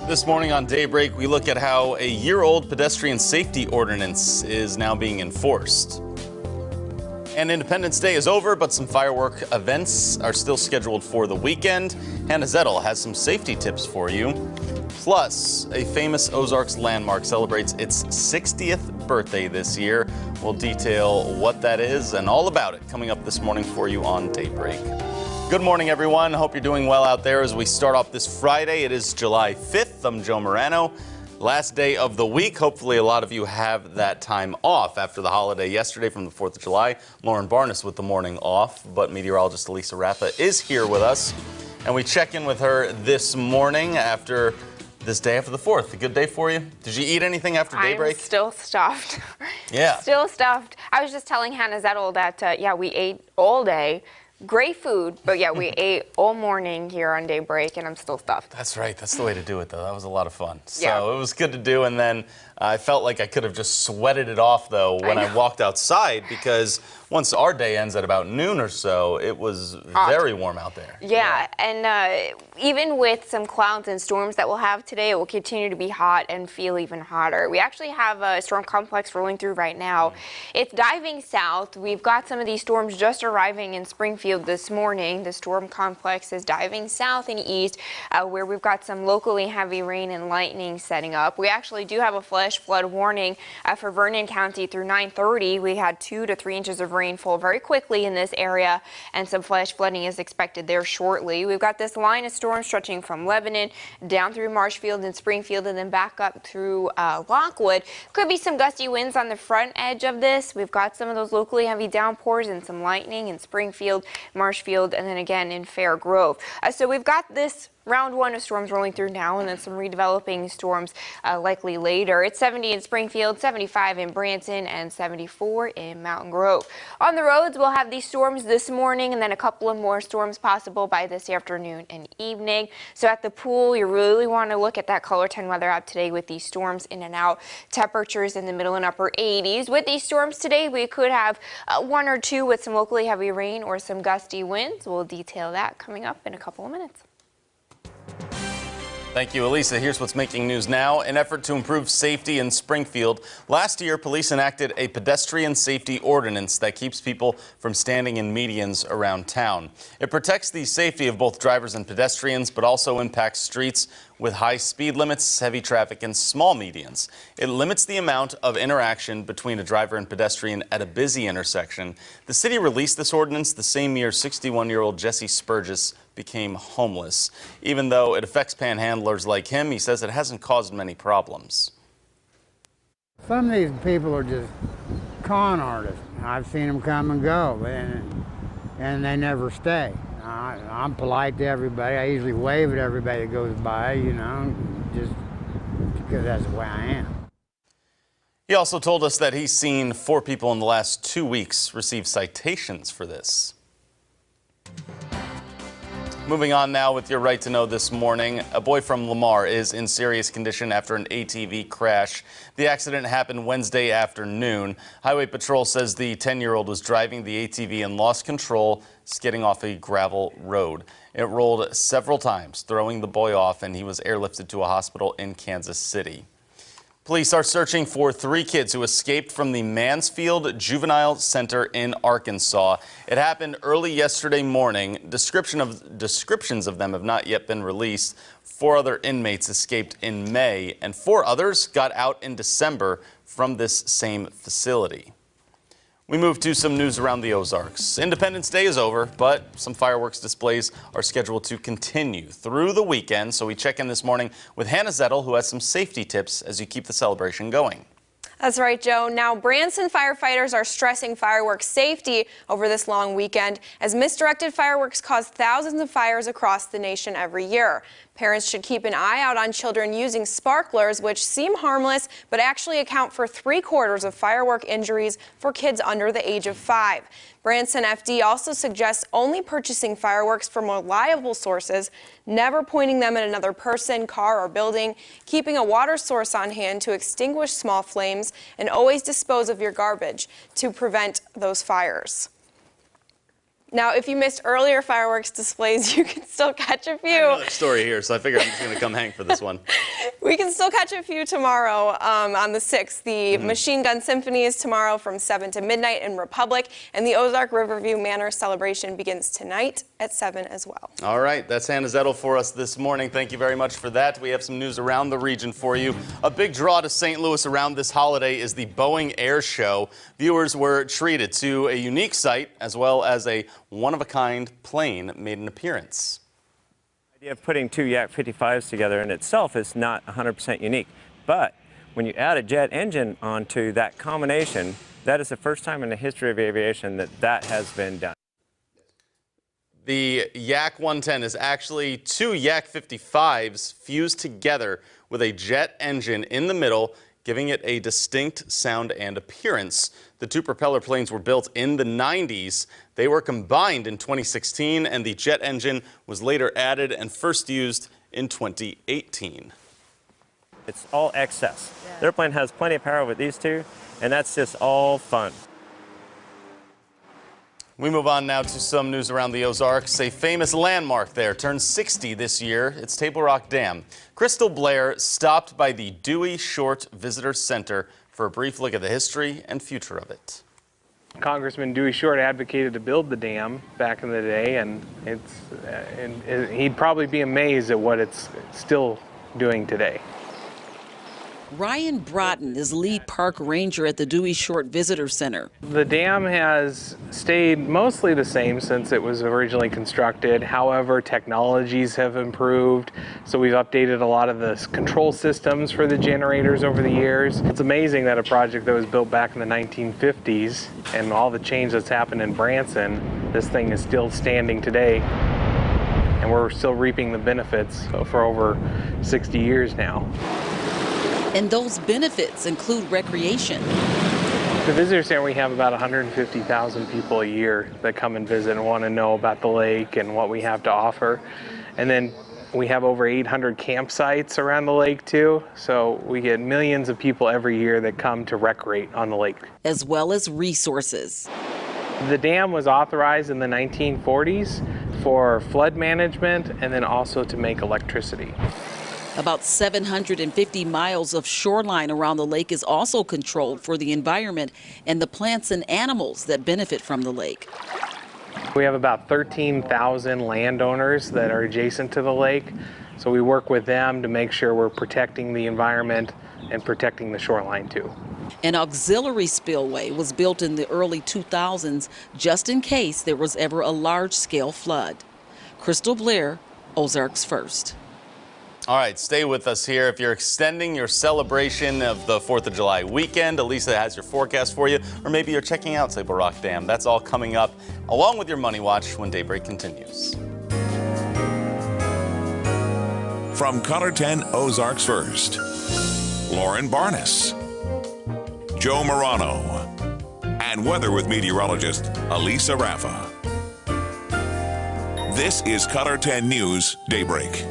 This morning on Daybreak, we look at how a year-old pedestrian safety ordinance is now being enforced. And Independence Day is over, but some firework events are still scheduled for the weekend. Hannah Zettel has some safety tips for you. Plus, a famous Ozarks landmark celebrates its 60th birthday this year. We'll detail what that is and all about it coming up this morning for you on Daybreak. Good morning, everyone. Hope you're doing well out there as we start off this Friday. It is July 5th. I'm Joe Morano. Last day of the week. Hopefully a lot of you have that time off after the holiday yesterday from the 4th of July. Lauren Barnes with the morning off, but meteorologist Elisa Rappa is here with us. And we check in with her this morning after this day after the 4th. A good day for you? Did you eat anything after daybreak? I'm still stuffed. Yeah. Still stuffed. I was just telling Hannah Zettel that, we ate all day. Great food, but yeah, we ate all morning here on Daybreak, and I'm still stuffed. That's right. That's the way to do it, though. That was a lot of fun. So yeah. It was good to do, and then I felt like I could have just sweated it off, though, when I walked outside, because once our day ends at about noon or so, it was hot. Very warm out there. Yeah, and even with some clouds and storms that we'll have today, it will continue to be hot and feel even hotter. We actually have a storm complex rolling through right now. It's diving south. We've got some of these storms just arriving in Springfield this morning. The storm complex is diving south and east, where we've got some locally heavy rain and lightning setting up. We actually do have a flash flood warning for Vernon County through 9:30. We had 2 to 3 inches of rainfall very quickly in this area, and some flash flooding is expected there shortly. We've got this line of storms stretching from Lebanon down through Marshfield and Springfield and then back up through Lockwood. Could be some gusty winds on the front edge of this. We've got some of those locally heavy downpours and some lightning in Springfield, Marshfield, and then again in Fair Grove. So we've got this round one of storms rolling through now, and then some redeveloping storms likely later. It's 70 in Springfield, 75 in Branson, and 74 in Mountain Grove. On the roads, we'll have these storms this morning, and then a couple of more storms possible by this afternoon and evening. So at the pool, you really want to look at that Color 10 weather app today with these storms in and out. Temperatures in the middle and upper 80s. With these storms today, we could have 1 or 2 with some locally heavy rain or some gusty winds. We'll detail that coming up in a couple of minutes. Thank you, Elisa. Here's what's making news now. An effort to improve safety in Springfield. Last year, police enacted a pedestrian safety ordinance that keeps people from standing in medians around town. It protects the safety of both drivers and pedestrians, but also impacts streets with high speed limits, heavy traffic, and small medians. It limits the amount of interaction between a driver and pedestrian at a busy intersection. The city released this ordinance the same year 61-year-old Jesse Spurgis became homeless. Even though it affects panhandlers like him, he says it hasn't caused many problems. Some of these people are just con artists. I've seen them come and go, and they never stay. I'm polite to everybody. I usually wave at everybody that goes by, just because that's the way I am. He also told us that he's seen 4 people in the last 2 weeks receive citations for this. Moving on now with your right to know this morning. A boy from Lamar is in serious condition after an ATV crash. The accident happened Wednesday afternoon. Highway Patrol says the 10-year-old was driving the ATV and lost control, skidding off a gravel road. It rolled several times, throwing the boy off, and he was airlifted to a hospital in Kansas City. Police are searching for 3 kids who escaped from the Mansfield Juvenile Center in Arkansas. It happened early yesterday morning. Descriptions of them have not yet been released. 4 other inmates escaped in May, and 4 others got out in December from this same facility. We move to some news around the Ozarks. Independence Day is over, but some fireworks displays are scheduled to continue through the weekend. So we check in this morning with Hannah Zettel, who has some safety tips as you keep the celebration going. That's right, Joe. Now, Branson firefighters are stressing fireworks safety over this long weekend, as misdirected fireworks cause thousands of fires across the nation every year. Parents should keep an eye out on children using sparklers, which seem harmless, but actually account for 3/4 of firework injuries for kids under the age of 5. Branson FD also suggests only purchasing fireworks from reliable sources, never pointing them at another person, car, or building, keeping a water source on hand to extinguish small flames, and always dispose of your garbage to prevent those fires. Now, if you missed earlier fireworks displays, you can still catch a few. I have another story here, so I figured I'm just going to come hang for this one. We can still catch a few tomorrow on the 6th. The Machine Gun Symphony is tomorrow from 7 to midnight in Republic, and the Ozark Riverview Manor celebration begins tonight at 7 as well. All right, that's Hannah Zettel for us this morning. Thank you very much for that. We have some news around the region for you. A big draw to St. Louis around this holiday is the Boeing Air Show. Viewers were treated to a unique sight as well as a one-of-a-kind plane made an appearance. The idea of putting two Yak 55s together in itself is not 100% unique, but when you add a jet engine onto that combination, that is the first time in the history of aviation that has been done. The Yak 110 is actually two Yak 55s fused together with a jet engine in the middle, giving it a distinct sound and appearance. The two propeller planes were built in the 90s. They were combined in 2016, and the jet engine was later added and first used in 2018. It's all excess. The airplane has plenty of power with these two, and that's just all fun. We move on now to some news around the Ozarks. A famous landmark there turns 60 this year. It's Table Rock Dam. Crystal Blair stopped by the Dewey Short Visitor Center for a brief look at the history and future of it. Congressman Dewey Short advocated to build the dam back in the day, and he'd probably be amazed at what it's still doing today. Ryan Broughton is lead park ranger at the Dewey Short Visitor Center. The dam has stayed mostly the same since it was originally constructed. However, technologies have improved, so we've updated a lot of the control systems for the generators over the years. It's amazing that a project that was built back in the 1950s and all the change that's happened in Branson, this thing is still standing today, and we're still reaping the benefits for over 60 years now. And those benefits include recreation. The visitor center, we have about 150,000 people a year that come and visit and want to know about the lake and what we have to offer. And then we have over 800 campsites around the lake too. So we get millions of people every year that come to recreate on the lake. As well as resources. The dam was authorized in the 1940s for flood management and then also to make electricity. About 750 miles of shoreline around the lake is also controlled for the environment and the plants and animals that benefit from the lake. We have about 13,000 landowners that are adjacent to the lake, so we work with them to make sure we're protecting the environment and protecting the shoreline too. An auxiliary spillway was built in the early 2000s just in case there was ever a large-scale flood. Crystal Blair, Ozarks First. All right, stay with us here. If you're extending your celebration of the 4th of July weekend, Elisa has your forecast for you, or maybe you're checking out Table Rock Dam. That's all coming up, along with your Money Watch when Daybreak continues. From Color 10 Ozarks First, Lauren Barnes, Joe Morano, and weather with meteorologist Elisa Raffa. This is Color 10 News Daybreak.